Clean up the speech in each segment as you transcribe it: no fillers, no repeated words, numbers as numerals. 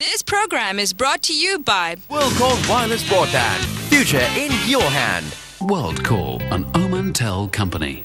This program is brought to you by WorldCall Wireless Broadband. Future in your hand. WorldCall, an Omantel company.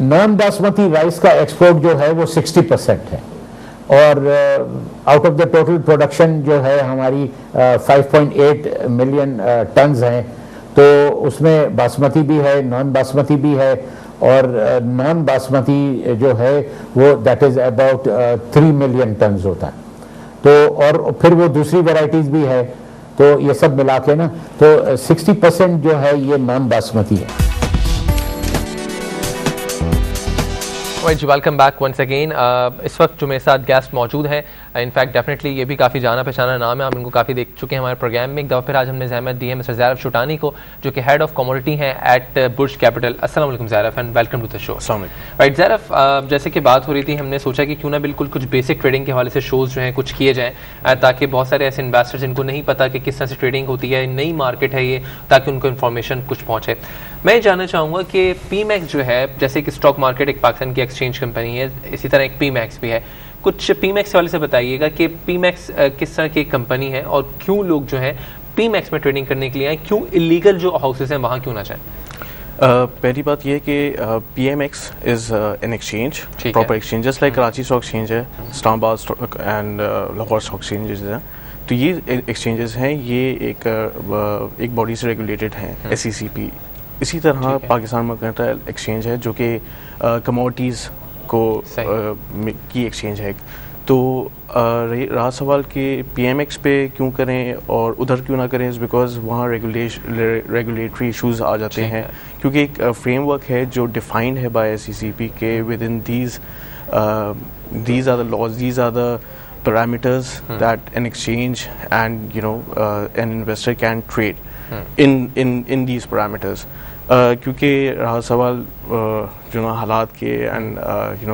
Naan basmati rice کا export جو ہے وہ 60% ہے، اور out of the total production جو ہے ہماری 5.8 ملین ٹنز ہیں، تو اس میں باسمتی بھی ہے، نان باسمتی بھی ہے، اور نان باسمتی جو ہے وہ that is about 3 million tons ہوتا ہے. تو اور پھر وہ دوسری ویرائٹیز بھی ہے، تو یہ سب ملا کے نا تو 60% جو ہے یہ نان باسمتی ہے. جی ویلکم بیک ونس اگین. اس وقت جو میرے ساتھ گیسٹ موجود ہیں، انفیکٹ ڈیفینیٹلی یہ بھی کافی جانا پہچانا نام ہے، ہم ان کو کافی دیکھ چکے ہیں ہمارے پروگرام میں. ایک دفعہ پھر آج ہم نے زحمت دی ہے مسٹر زیرف شوٹانی کو، جو کہ ہیڈ آف کموڈٹی ہیں ایٹ برج کیپٹل. السلام علیکم زیرف اینڈ ویلکم ٹو دا شو. السلام علیکم. رائٹ زیرف، جیسے کہ بات ہو رہی تھی، ہم نے سوچا کہ کیوں نہ بالکل کچھ بیسک ٹریڈنگ کے حوالے سے شوز جو ہیں کچھ کیے جائیں، تاکہ بہت سارے ایسے انویسٹرز جن کو نہیں پتا کہ کس طرح سے ٹریڈنگ ہوتی ہے، نئی مارکیٹ ہے یہ، تاکہ ان کو انفارمیشن کچھ پہنچے. میں جاننا چاہوں گا کہ پی میکس جو ہے، جیسے کہ اسٹاک مارکیٹ ایک پاکستان کی ایکسچینج کمپنی ہے، اسی طرح ایک پی میکس بھی ہے. کچھ پی میکس والے سے بتائیے گا کہ پی میکس کس طرح کی کمپنی ہے اور کیوں لوگ جو ہے پی میکس میں ٹریڈنگ کرنے کے لیے آئیں، کیوں الیگل جو ہاؤسز ہیں وہاں کیوں نہ جائیں. پہلی بات یہ ہے کہ P M X is an exchange, proper exchange, just like Karachi stock exchange ہے، اسلام آباد اینڈ لاہور اسٹاک ایکسچینجز ہیں. تو یہ ایکسچینجز ہیں، یہ ایک باڈی سے ریگولیٹڈ ہیں، SECP. اسی طرح پاکستان مرکنٹائل ایکسچینج ہے جو کہ کموڈٹیز کو کی ایکسچینج ہے. تو رہا سوال کہ پی ایم ایکس پہ کیوں کریں اور ادھر کیوں نہ کریں، از بیکاز وہاں ریگولیٹری ایشوز آ جاتے ہیں، کیونکہ ایک فریم ورک ہے جو ڈیفائنڈ ہے بائی SECP کے within these are the laws, these are the parameters that an exchange and an investor can trade in these parameters. کیونکہ رہا سوال جو نا حالات کے اینڈ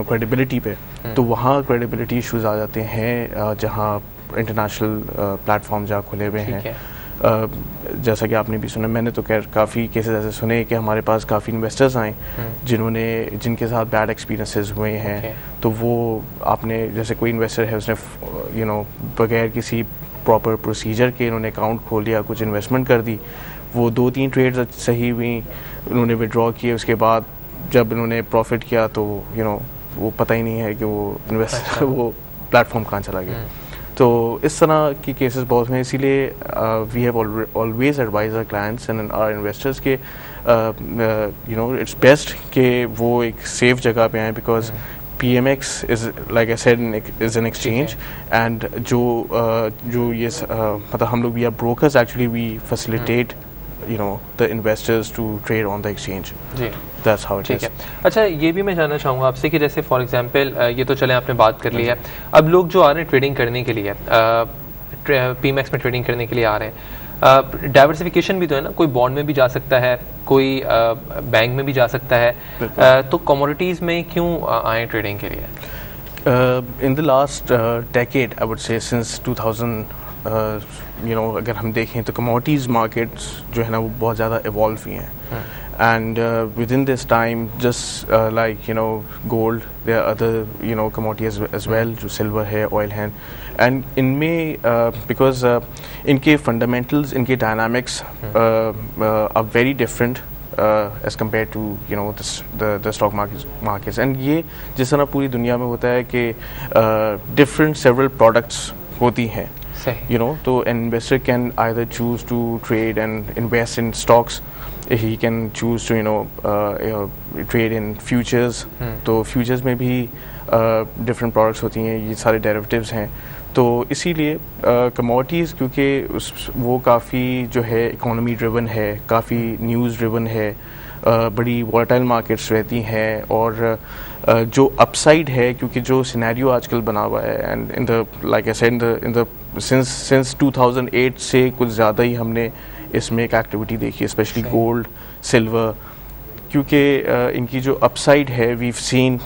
کریڈیبلٹی پہ، تو وہاں کریڈیبلٹی ایشوز آ جاتے ہیں جہاں انٹرنیشنل پلیٹ فارم جہاں کھلے ہوئے ہیں. جیسا کہ آپ نے بھی سنا، میں نے تو خیر کافی کیسز ایسے سنے کہ ہمارے پاس کافی انویسٹرز آئیں جن کے ساتھ بیڈ ایکسپیرینسز ہوئے ہیں. تو وہ آپ نے جیسے کوئی انویسٹر ہے، اس نے بغیر کسی پراپر پروسیجر کے انہوں نے اکاؤنٹ کھول لیا، کچھ انویسٹمنٹ کر دی، وہ 2-3 ٹریڈز صحیح ہوئیں، انہوں نے ودرا کیے، اس کے بعد جب انہوں نے پروفٹ کیا تو وہ پتہ ہی نہیں ہے کہ وہ پلیٹ فارم کہاں چلا گیا. تو اس طرح کی کیسز بہت ہیں. اسی لیے we have always advise our clients and our investors کہ اٹس بیسٹ کہ وہ ایک سیف جگہ پہ آئیں، because P M X is like I said is an exchange. And جو یہ مطلب ہم لوگ we are brokers, actually we facilitate the investors to trade on the exchange. جی that's how it is. اچھا یہ بھی میں جاننا چاہوں گا آپ سے کہ جیسے فار ایگزامپل یہ تو چلیں آپ نے بات کر لی ہے، اب لوگ جو آ رہے ہیں ٹریڈنگ کرنے کے لیے، پی میکس میں ٹریڈنگ کرنے کے لیے آ رہے ہیں، ڈائیورسفیکیشن بھی تو ہے نا، کوئی بانڈ میں بھی جا سکتا ہے، کوئی بینک میں بھی جا سکتا ہے، تو کموڈیٹیز میں کیوں آئیں ٹریڈنگ کے لیے؟ in the last decade I would say since 2000 اگر ہم دیکھیں تو کموڈیٹیز مارکیٹس جو ہے نا وہ بہت زیادہ ایوالو ہوئی ہیں. And within this time just like gold, there are other commodities as well, جو سلور ہے، آئل ہے. اینڈ ان میں بیکاز ان کے فنڈامنٹلز، ان کے dynamics are very different as compare to the stock markets. اینڈ یہ جس طرح پوری دنیا میں ہوتا ہے کہ ڈفرینٹ سیورل پروڈکٹس ہوتی ہیں، تو an investor can either choose to trade and invest in stocks. He can choose to trade in futures. تو futures میں بھی different products ہوتی ہیں، یہ سارے derivatives ہیں. تو اسی لیے commodities کیونکہ وہ کافی جو ہے اکانومی ڈریون ہے، کافی نیوز ڈریون ہے، بڑی وارٹائل مارکیٹس رہتی ہیں، اور جو اپ سائڈ ہے کیونکہ جو سینیریو آج کل بنا ہوا ہے، and in the like I said in the since 2008 سے کچھ زیادہ ہی ہم نے اس میں ایک ایکٹیویٹی دیکھی، اسپیشلی گولڈ، سلور، کیونکہ ان کی جو اپ سائڈ ہے ویو سین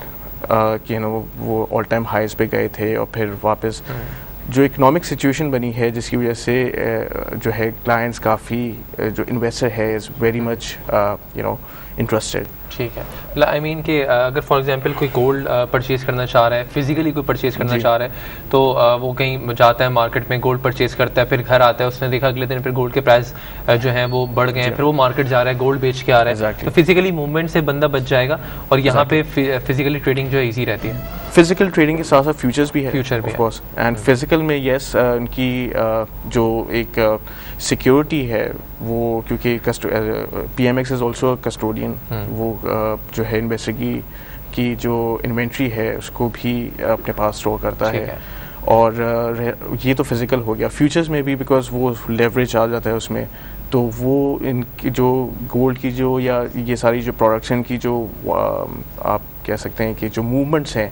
کہ وہ آل ٹائم ہائیز پہ گئے تھے اور پھر واپس جو اکنامک سچویشن بنی ہے جس کی وجہ سے جو ہے کلائنٹس کافی جو انویسٹر ہے is very much you know interested. ٹھیک ہے. آئی مین کہ اگر فار ایگزامپل کوئی گولڈ پرچیز کرنا چاہ رہا ہے, فزیکلی کوئی پرچیز کرنا چاہ رہا ہے, تو وہ کہیں جاتا ہے مارکیٹ میں گولڈ پرچیز کرتا ہے, پھر گھر آتا ہے, اس نے دیکھا اگلے دن پھر گولڈ کے پرائز جو ہیں وہ بڑھ گئے ہیں, پھر وہ مارکیٹ جا رہا ہے گولڈ بیچ کے آ رہا ہے, تو فزیکلی موومنٹ سے بندہ بچ جائے گا, اور یہاں پہ فزیکلی ٹریڈنگ جو ہے ایزی رہتی ہے. فزیکل ٹریڈنگ کے ساتھ ساتھ فیوچرز بھی ہے, فیوچر بھی, آف کورس. اینڈ فزیکل میں یس ان کی جو ایک سیکیورٹی ہے وہ, کیونکہ P M X is also custodian, وہ جو ہے انویسٹر کی جو انوینٹری ہے اس کو بھی اپنے پاس اسٹور کرتا ہے. اور یہ تو فزیکل ہو گیا. فیوچرز میں بھی بیکاز وہ لیوریج آ جاتا ہے اس میں, تو وہ ان کی جو گولڈ کی جو یا یہ ساری جو پروڈکشن کی جو آپ کہہ سکتے ہیں کہ جو موومنٹس ہیں,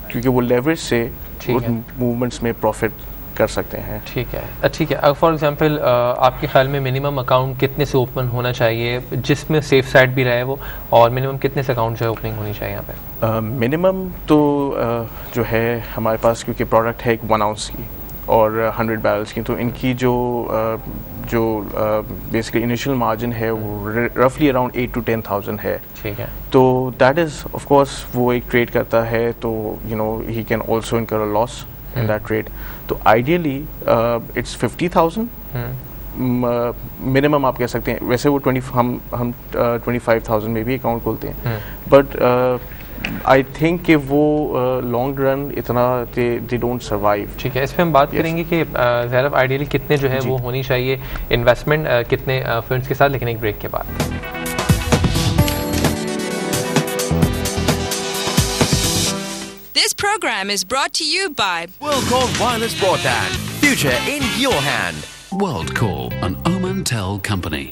کیونکہ وہ لیوریج سے ان موومنٹس میں پروفٹ کر سکتے ہیں. ٹھیک ہے. ٹھیک ہے. فار ایگزامپل آپ کے خیال میں منیمم اکاؤنٹ کتنے سے اوپن ہونا چاہیے جس میں سیف سائڈ بھی رہے وہ, اور منیمم کتنے سے اکاؤنٹ جو ہے اوپننگ ہونی چاہیے یہاں پہ؟ منیمم تو جو ہے ہمارے پاس, کیونکہ پروڈکٹ ہے ایک 1 ounce کی اور 100 barrels کی, تو ان کی جو بیسکلی انیشیل مارجن ہے وہ رفلی اراؤنڈ 8 to 10,000 ہے. ٹھیک ہے. تو دیٹ از آف کورس وہ ایک ٹریڈ کرتا ہے تو you know he can also incur a loss in that trade. تو ideally it's 50,000 minimum آپ کہہ سکتے ہیں. ویسے وہ ہم 25,000 میں بھی اکاؤنٹ کھولتے ہیں, بٹ آئی تھنک کہ وہ لانگ رن اتنا دے ڈونٹ سروائیو. ٹھیک ہے. اس پہ ہم بات کریں گے کہ زہرا آئیڈیلی کتنے جو ہے وہ ہونی چاہیے انویسٹمنٹ کتنے فنڈس کے ساتھ, لیکن ایک بریک کے بعد. This program is brought to you by WorldCall Wireless Broadband. Future in your hand. WorldCall, an Omantel company.